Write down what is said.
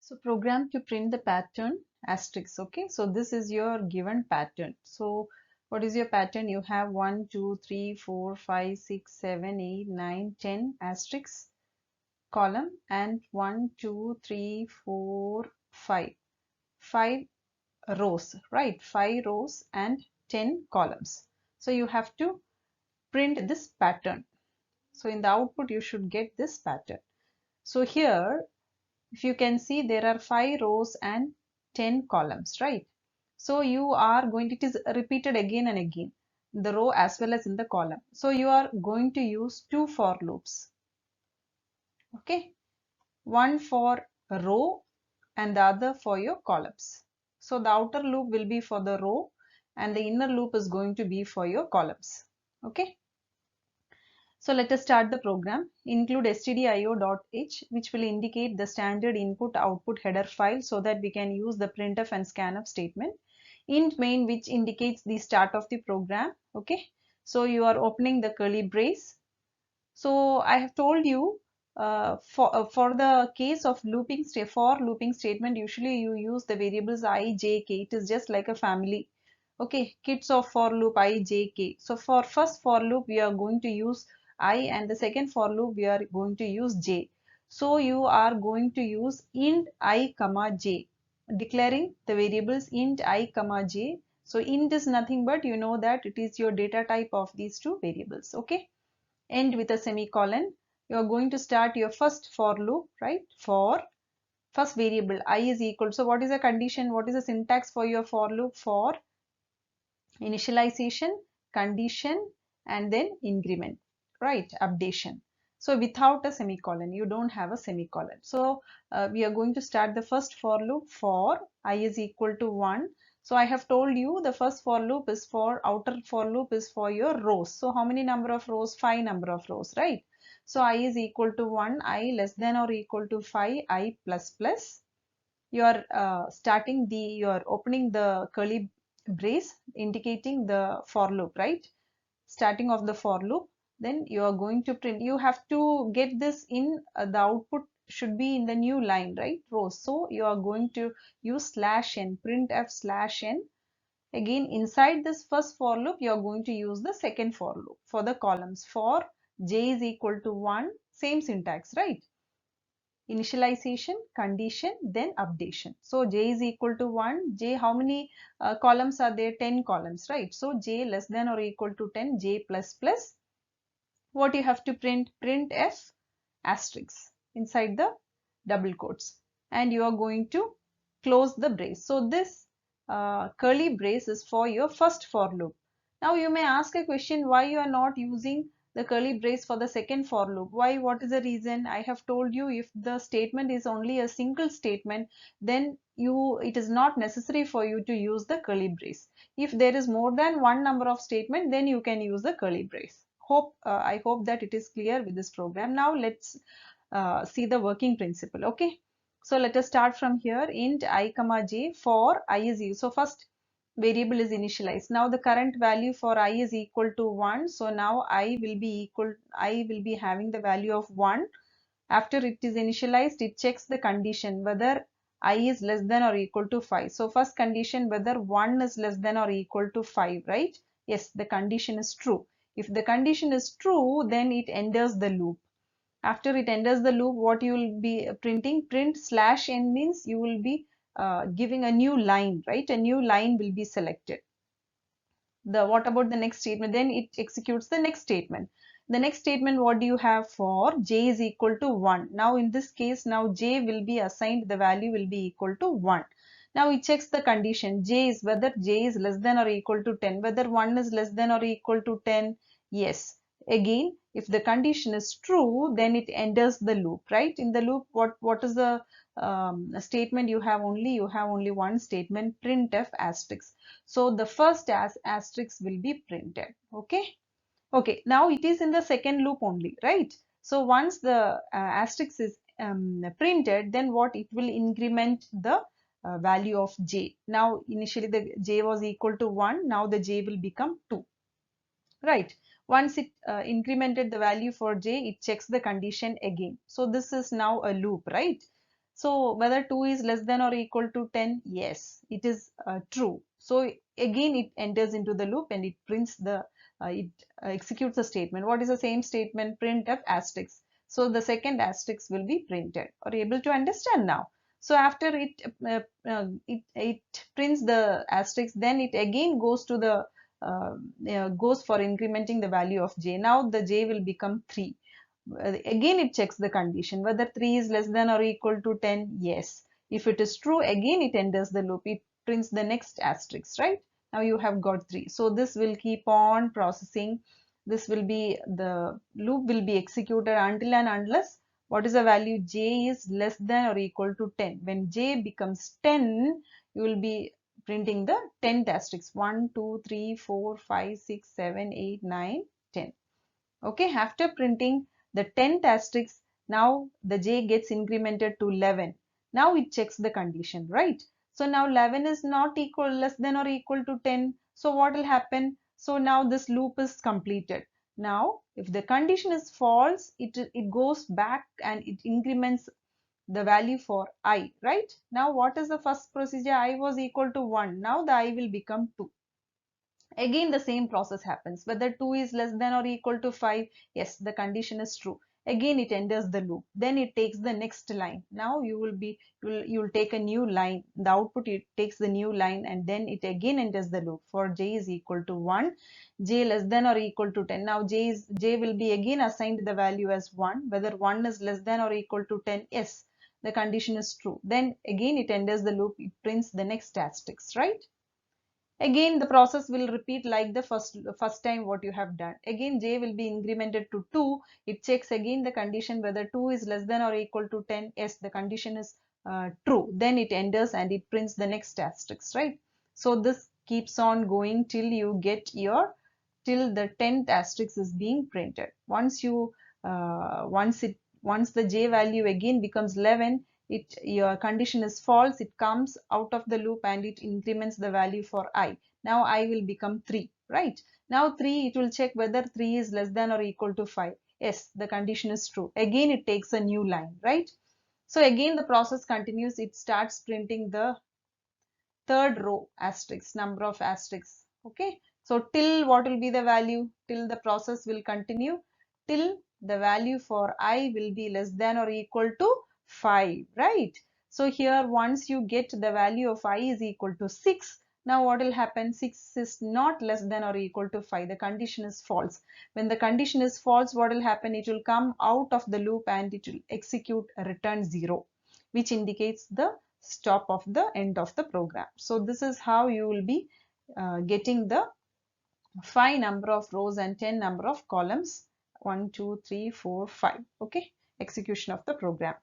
So program to print the pattern asterisk. Okay, so this is your given pattern. So what is your pattern? You have 1 2 3 4 5 6 7 8 9 10 asterisk column and 1 2 3 4 5 rows, right? 5 rows and 10 columns. So you have to print this pattern. So in the output you should get this pattern. So here if you can see, there are 5 rows and 10 columns, right? So you are going, it is repeated again and again, the row as well as in the column. So you are going to use two for loops. Okay, one for a row and the other for your columns. So the outer loop will be for the row and the inner loop is going to be for your columns. Okay. So let us start the program. Include stdio.h, which will indicate the standard input output header file so that we can use the printf and scanf statement. Int main, which indicates the start of the program. Okay. So you are opening the curly brace. So I have told you for the case of for looping statement, usually you use the variables I, j, k. It is just like a family. Okay, kids of for loop I, j, k. So for first for loop, we are going to use I, and the second for loop, we are going to use j. So you are going to use int I comma j, declaring the variables int I comma j. So int is nothing but you know that it is your data type of these two variables. Okay, end with a semicolon. You are going to start your first for loop, right? For first variable I is equal. So what is the condition? What is the syntax for your for loop? For initialization, condition, and then increment, right? Updation. So without a semicolon, you don't have a semicolon. So we are going to start the first for loop for I is equal to 1. So I have told you the first for loop is for outer for loop is for your rows. So how many number of rows? 5 number of rows, right? So I is equal to 1, I less than or equal to 5, I plus plus. You are you are opening the curly brace indicating the for loop, right? Starting of the for loop. Then you are going to print. You have to get this in the output should be in the new line, right? Rows. So you are going to use /n, printf /n. Again, inside this first for loop, you are going to use the second for loop for the columns. For j is equal to 1, same syntax, right? Initialization, condition, then updation. So j is equal to 1. J, how many columns are there? 10 columns, right? So j less than or equal to 10, j plus plus. What you have to print? Print f asterisk inside the double quotes, and you are going to close the brace. So this curly brace is for your first for loop. Now you may ask a question, why you are not using the curly brace for the second for loop? Why? What is the reason? I have told you, if the statement is only a single statement, then it is not necessary for you to use the curly brace. If there is more than one number of statement, then you can use the curly brace. I hope that it is clear with this program. Now let's see the working principle. Okay, so let us start from here. Int I comma j for I is equal. So first variable is initialized. Now the current value for I is equal to 1. So now I will be having the value of 1. After it is initialized, it checks the condition whether I is less than or equal to 5. So first condition, whether 1 is less than or equal to 5, right? Yes, the condition is true. If the condition is true, then it enters the loop. After it enters the loop, what you will be printing? Print /n means you will be giving a new line, right? A new line will be selected. What about the next statement? Then it executes the next statement. The next statement, what do you have? For j is equal to 1. Now in this case, now j will be assigned, the value will be equal to 1. Now it checks the condition. Whether j is less than or equal to 10, whether 1 is less than or equal to 10. Yes. Again, if the condition is true, then it enters the loop, right? In the loop, what is the statement you have? You have only one statement, printf asterisk. So the first asterisk will be printed. Okay. Okay. Now it is in the second loop only, right? So once the asterisk is printed, then what it will increment the value of j. Now initially the j was equal to 1. Now the j will become 2. Right. Once it incremented the value for j, it checks the condition again. So this is now a loop, right? So whether 2 is less than or equal to 10, yes, it is true. So again it enters into the loop and it prints the it executes the statement. What is the same statement? Printf asterisk. So the second asterisk will be printed. Are you able to understand now? So after it prints the asterisk, then it again goes to the goes for incrementing the value of j. Now the j will become 3. Again it checks the condition whether 3 is less than or equal to 10. Yes. If it is true, again it enters the loop. It prints the next asterisk, right? Now you have got 3. So this will keep on processing. This will be, the loop will be executed until and unless what is the value? J is less than or equal to 10. When j becomes 10, you will be printing the 10th asterisk. 1, 2, 3, 4, 5, 6, 7, 8, 9, 10. Okay, after printing the 10th asterisk, now the j gets incremented to 11. Now it checks the condition, right? So now 11 is not equal, less than or equal to 10. So what will happen? So now this loop is completed. Now if the condition is false, it goes back and it increments the value for I, right? Now what is the first procedure? I was equal to 1. Now the I will become 2. Again the same process happens. Whether 2 is less than or equal to 5, yes, the condition is true. Again it enters the loop. Then it takes the next line. Now you will take a new line. The output, it takes the new line and then it again enters the loop. For j is equal to 1, j less than or equal to 10. Now j will be again assigned the value as 1. Whether 1 is less than or equal to 10, yes, the condition is true. Then again it enters the loop. It prints the next asterisk, right? Again the process will repeat like the first time what you have done. Again j will be incremented to 2. It checks again the condition whether 2 is less than or equal to 10. Yes, the condition is true. Then it enters and it prints the next asterisk, right? So this keeps on going till you get your, till the 10th asterisk is being printed. Once you once the j value again becomes 11, your condition is false, it comes out of the loop and it increments the value for I. Now I will become 3, right? Now 3, it will check whether 3 is less than or equal to 5. Yes, the condition is true. Again it takes a new line, right? So again the process continues. It starts printing the third row asterisk, number of asterisks. Okay, so till what will be the value? Till the process will continue till the value for I will be less than or equal to 5, right? So here once you get the value of I is equal to 6, now what will happen? 6 is not less than or equal to 5. The condition is false. When the condition is false, what will happen? It will come out of the loop and it will execute a return 0, which indicates the stop of the end of the program. So this is how you will be getting the 5 number of rows and 10 number of columns. 1, 2, 3, 4, 5. Okay, execution of the program.